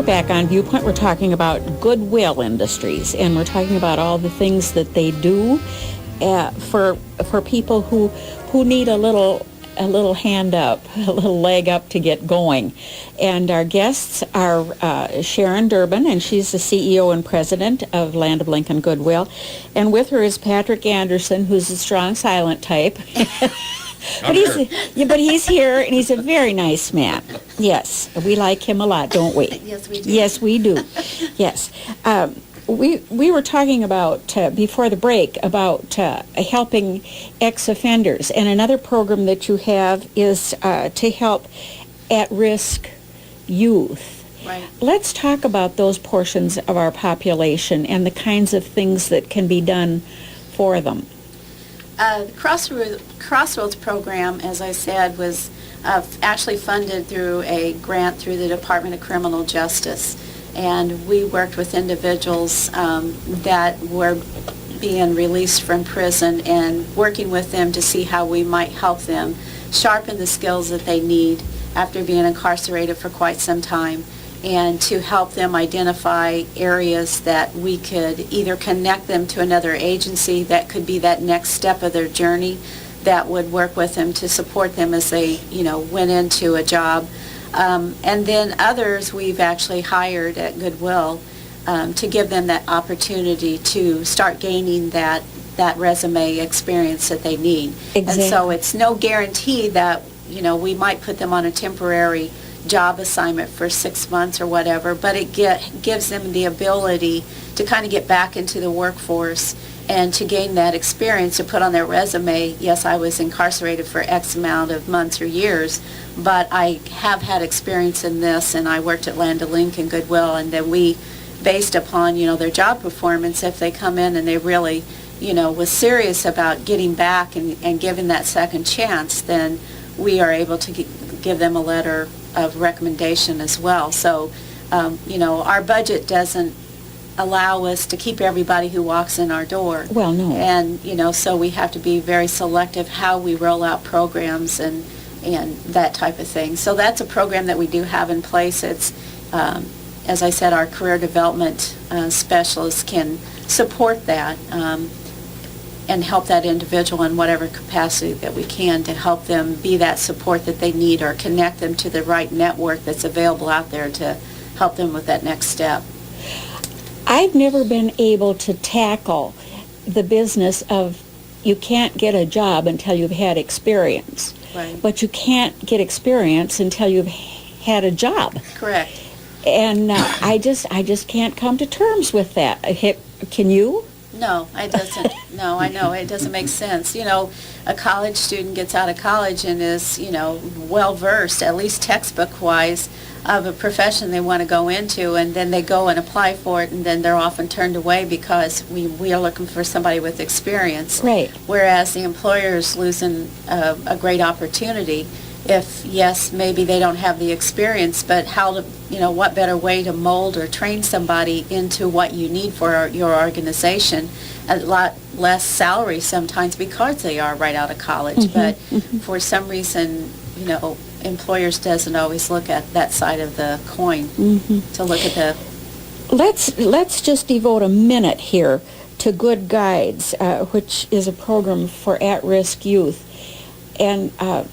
we're back on Viewpoint. We're talking about Goodwill Industries, and we're talking about all the things that they do for people who need a little hand up, a little leg up to get going. And our guests are Sharon Durbin, and she's the CEO and president of Land of Lincoln Goodwill. And with her is Patrick Anderson, who's a strong silent type. But he's here, and he's a very nice man. Yes, we like him a lot, don't we? Yes, we do. Yes, we do. Yes. We were talking about, before the break, about helping ex-offenders. And another program that you have is to help at-risk youth. Right. Let's talk about those portions of our population and the kinds of things that can be done for them. The Crossroads program, as I said, was actually funded through a grant through the Department of Criminal Justice. And we worked with individuals that were being released from prison and working with them to see how we might help them sharpen the skills that they need after being incarcerated for quite some time, and to help them identify areas that we could either connect them to another agency that could be that next step of their journey that would work with them to support them as they, went into a job. And then others we've actually hired at Goodwill to give them that opportunity to start gaining that resume experience that they need. Exactly. And so it's no guarantee that, we might put them on a temporary job assignment for 6 months or whatever, but it gives them the ability to kind of get back into the workforce and to gain that experience to put on their resume. Yes, I was incarcerated for X amount of months or years, but I have had experience in this, and I worked at Land of Lincoln Goodwill, and then we, based upon, their job performance, if they come in and they really, was serious about getting back and giving that second chance, then we are able to give them a letter of recommendation as well. So, our budget doesn't allow us to keep everybody who walks in our door. Well, no. And, so we have to be very selective how we roll out programs and that type of thing. So that's a program that we do have in place. It's, as I said, our career development specialists can support that and help that individual in whatever capacity that we can to help them be that support that they need, or connect them to the right network that's available out there to help them with that next step. I've never been able to tackle the business of you can't get a job until you've had experience. Right. But you can't get experience until you've had a job. Correct. And I just can't come to terms with that. Can you? No, it doesn't. No, I know. It doesn't make sense. A college student gets out of college and is, well-versed, at least textbook-wise, of a profession they want to go into, and then they go and apply for it, and then they're often turned away because we are looking for somebody with experience. Right. Whereas the employer is losing a great opportunity if, yes, maybe they don't have the experience, but what better way to mold or train somebody into what you need for your organization. A lot less salary sometimes because they are right out of college, but for some reason, employers doesn't always look at that side of the coin to look at the... Let's just devote a minute here to Good Guides, which is a program for at-risk youth. And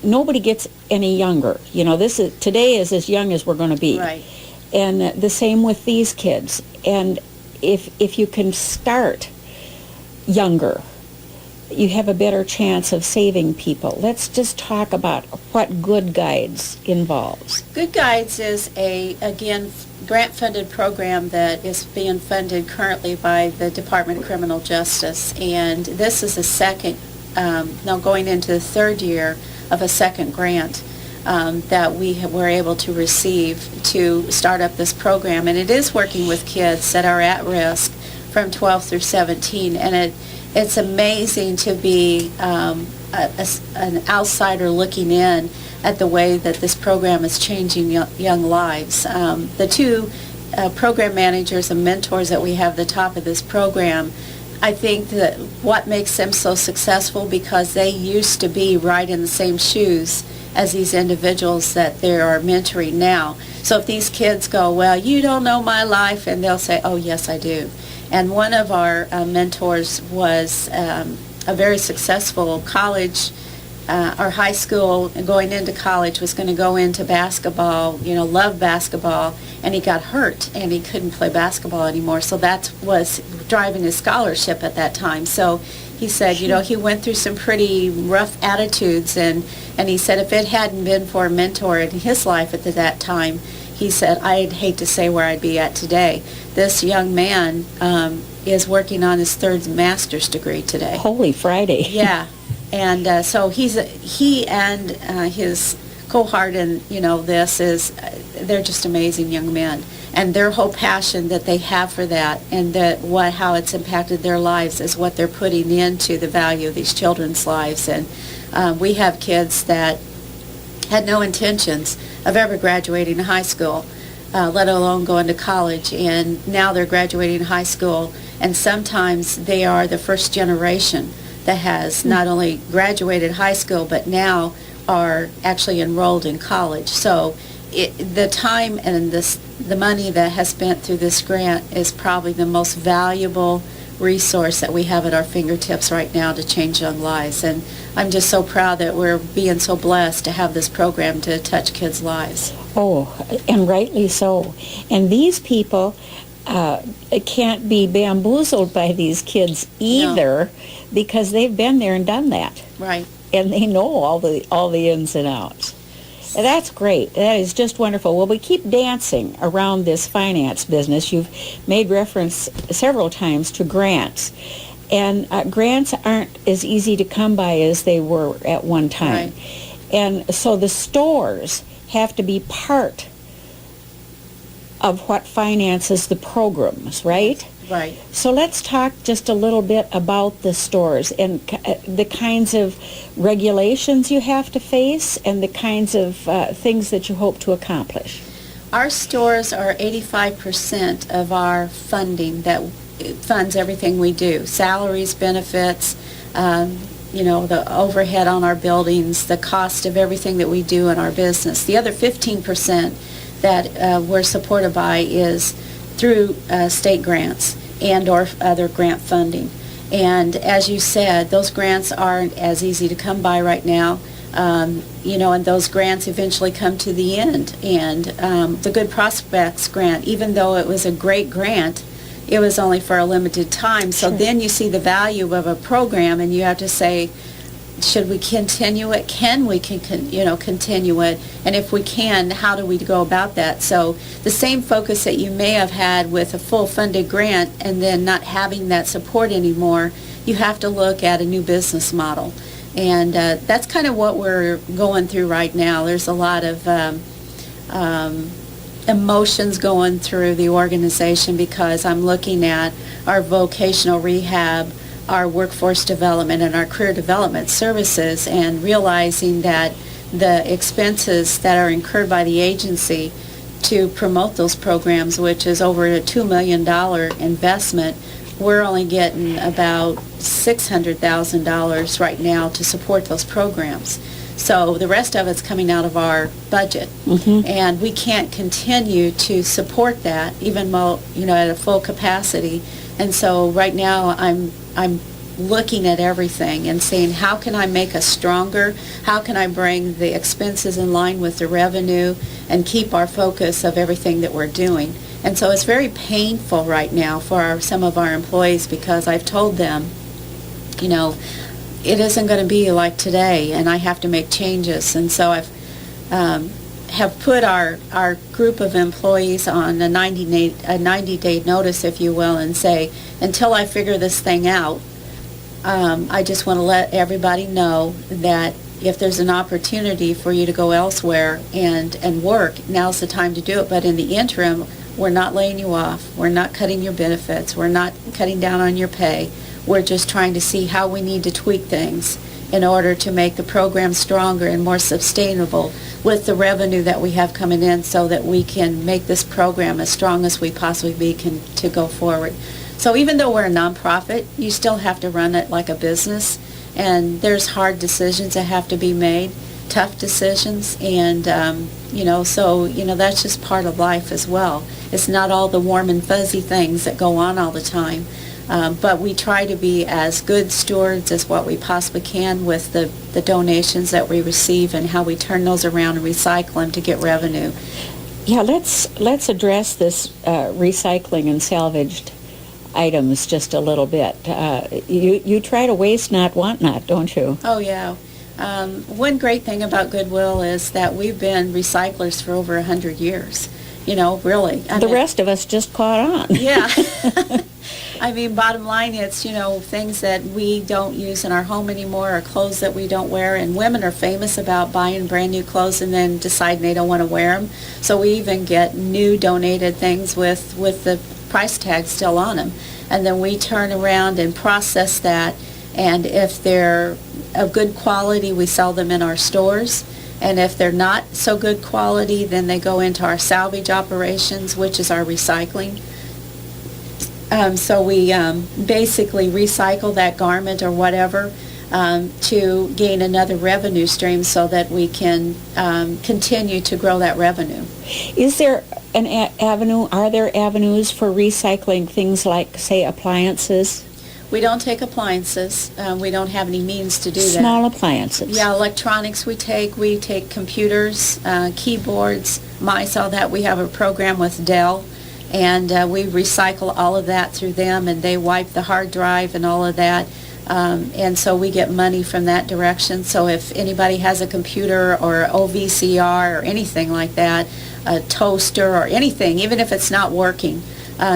nobody gets any younger. Today is as young as we're going to be. Right. And the same with these kids. And if you can start younger, you have a better chance of saving people. Let's just talk about what Good Guides involves. Good Guides is again, grant-funded program that is being funded currently by the Department of Criminal Justice. And this is a second, now going into the third year of a second grant that we were able to receive to start up this program. And it is working with kids that are at risk from 12 through 17. And it's amazing to be an outsider looking in at the way that this program is changing young lives. The two program managers and mentors that we have at the top of this program I think that what makes them so successful, because they used to be right in the same shoes as these individuals that they are mentoring now. So if these kids go, well, you don't know my life, and they'll say, oh, yes, I do. And one of our mentors was a very successful college or high school, going into college, was going to go into basketball, loved basketball, and he got hurt and he couldn't play basketball anymore. So that was driving his scholarship at that time. So he said, he went through some pretty rough attitudes, and he said if it hadn't been for a mentor in his life at that time, he said, I'd hate to say where I'd be at today. This young man is working on his third master's degree today. Holy Friday. Yeah. And so he and his cohort in they're just amazing young men, and their whole passion that they have for that, and how it's impacted their lives is what they're putting into the value of these children's lives. And we have kids that had no intentions of ever graduating high school, let alone going to college, and now they're graduating high school, and sometimes they are the first generation that has not only graduated high school, but now are actually enrolled in college. So the time and the money that has spent through this grant is probably the most valuable resource that we have at our fingertips right now to change young lives. And I'm just so proud that we're being so blessed to have this program to touch kids' lives. Oh, and rightly so. And these people can't be bamboozled by these kids either, because they've been there and done that. Right. And they know all the ins and outs. And that's great. That is just wonderful. Well, we keep dancing around this finance business. You've made reference several times to grants. And grants aren't as easy to come by as they were at one time. Right. And so the stores have to be part of what finances the programs, right? Right. So let's talk just a little bit about the stores and the kinds of regulations you have to face and the kinds of things that you hope to accomplish. Our stores are 85% of our funding that funds everything we do. Salaries, benefits, the overhead on our buildings, the cost of everything that we do in our business. The other 15% that we're supported by is through state grants and or other grant funding. And as you said, those grants aren't as easy to come by right now. And those grants eventually come to the end. And the Good Prospects grant, even though it was a great grant, it was only for a limited time. So then you see the value of a program, and you have to say, should we continue it? Can we continue it? And if we can, how do we go about that? So the same focus that you may have had with a full funded grant and then not having that support anymore, you have to look at a new business model. And that's kind of what we're going through right now. There's a lot of emotions going through the organization, because I'm looking at our vocational rehab, our workforce development, and our career development services, and realizing that the expenses that are incurred by the agency to promote those programs, which is over a $2 million investment, we're only getting about $600,000 right now to support those programs. So the rest of it's coming out of our budget, and we can't continue to support that even though at a full capacity. And so right now I'm looking at everything and saying, how can I make us stronger? How can I bring the expenses in line with the revenue and keep our focus of everything that we're doing? And so it's very painful right now for some of our employees, because I've told them, it isn't going to be like today, and I have to make changes. And so I've have put our group of employees on a 90-day notice, if you will, and say, until I figure this thing out, I just want to let everybody know that if there's an opportunity for you to go elsewhere and work, now's the time to do it. But in the interim, we're not laying you off. We're not cutting your benefits. We're not cutting down on your pay. We're just trying to see how we need to tweak things in order to make the program stronger and more sustainable with the revenue that we have coming in, so that we can make this program as strong as we possibly can to go forward. So even though we're a nonprofit, you still have to run it like a business, and there's hard decisions that have to be made, tough decisions, and that's just part of life as well. It's not all the warm and fuzzy things that go on all the time, but we try to be as good stewards as what we possibly can with the donations that we receive and how we turn those around and recycle them to get revenue. Yeah, let's address this recycling and salvaged items just a little bit. You try to waste not, want not, don't you? Oh, yeah. One great thing about Goodwill is that we've been recyclers for over 100 years. Really. The rest of us just caught on. Yeah. I mean, bottom line, it's, things that we don't use in our home anymore, or clothes that we don't wear. And women are famous about buying brand new clothes and then deciding they don't want to wear them. So we even get new donated things with the price tag still on them. And then we turn around and process that. And if they're of good quality, we sell them in our stores. And if they're not so good quality, then they go into our salvage operations, which is our recycling. So we basically recycle that garment or whatever to gain another revenue stream so that we can continue to grow that revenue. Is there an avenue, are there avenues for recycling things like, say, appliances? We don't take appliances. We don't have any means to do that. Small appliances. Yeah, electronics we take. We take computers, keyboards, mice, all that. We have a program with Dell, and we recycle all of that through them, and they wipe the hard drive and all of that. And so we get money from that direction. So if anybody has a computer or OVCR or anything like that, a toaster or anything, even if it's not working,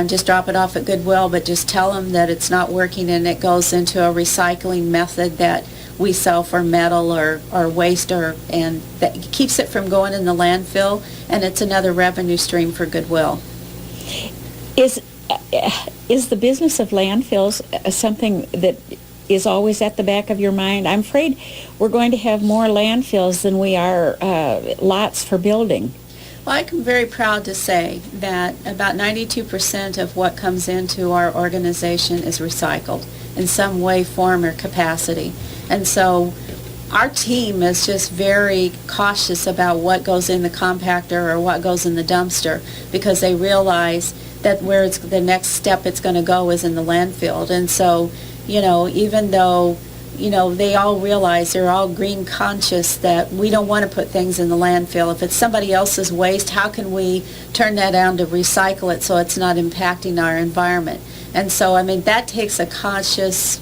just drop it off at Goodwill, but just tell them that it's not working, and it goes into a recycling method that we sell for metal or waste, and that keeps it from going in the landfill, and it's another revenue stream for Goodwill. Is the business of landfills something that is always at the back of your mind? I'm afraid we're going to have more landfills than we are lots for building. Well, I'm very proud to say that about 92% of what comes into our organization is recycled in some way, form, or capacity. And so our team is just very cautious about what goes in the compactor or what goes in the dumpster, because they realize that where the next step it's going to go is in the landfill. And so, even though they all realize, they're all green conscious, that we don't want to put things in the landfill. If it's somebody else's waste, how can we turn that down to recycle it so it's not impacting our environment? And so, that takes a conscious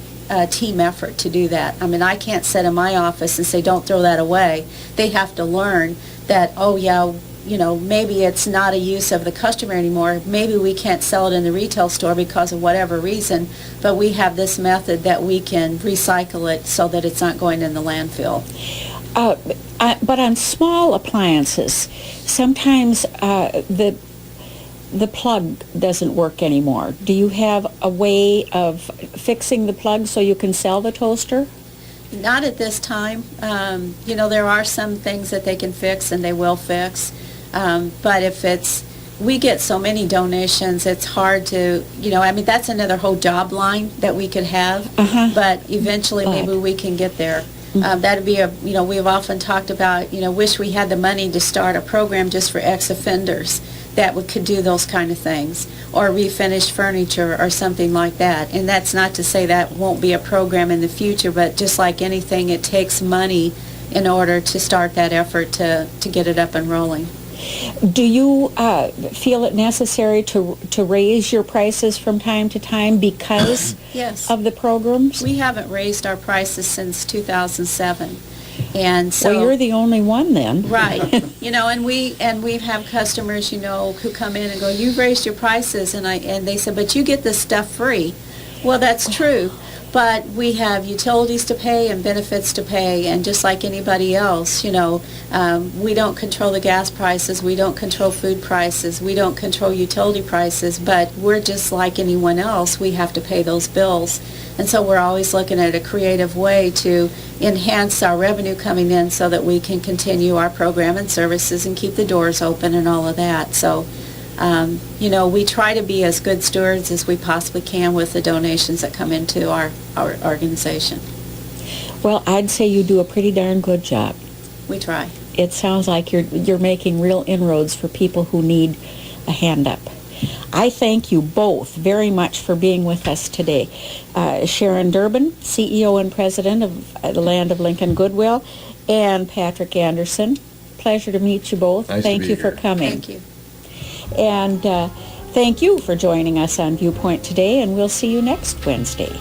team effort to do that. I can't sit in my office and say, don't throw that away. They have to learn that, oh yeah, maybe it's not a use of the customer anymore. Maybe we can't sell it in the retail store because of whatever reason, but we have this method that we can recycle it so that it's not going in the landfill. But on small appliances, sometimes the plug doesn't work anymore. Do you have a way of fixing the plug so you can sell the toaster? Not at this time. There are some things that they can fix and they will fix. But if we get so many donations, it's hard to, that's another whole job line that we could have. But eventually maybe we can get there. That'd be we've often talked about, wish we had the money to start a program just for ex-offenders that could do those kind of things, or refinished furniture or something like that. And that's not to say that won't be a program in the future, but just like anything, it takes money in order to start that effort to get it up and rolling. Do you feel it necessary to raise your prices from time to time because Yes. of the programs? We haven't raised our prices since 2007. And so, well, you're the only one then. Right. And we have customers, who come in and go, you've raised your prices, and they said, but you get this stuff free. Well, that's true. But we have utilities to pay and benefits to pay, and just like anybody else, we don't control the gas prices, we don't control food prices, we don't control utility prices, but we're just like anyone else. We have to pay those bills. And so we're always looking at a creative way to enhance our revenue coming in so that we can continue our program and services and keep the doors open and all of that. So We try to be as good stewards as we possibly can with the donations that come into our organization. Well, I'd say you do a pretty darn good job. We try. It sounds like you're making real inroads for people who need a hand up. I thank you both very much for being with us today. Sharon Durbin, CEO and President of the Land of Lincoln Goodwill, and Patrick Anderson. Pleasure to meet you both. Nice to Thank be you for here. coming. Thank you. And thank you for joining us on Viewpoint today, and we'll see you next Wednesday.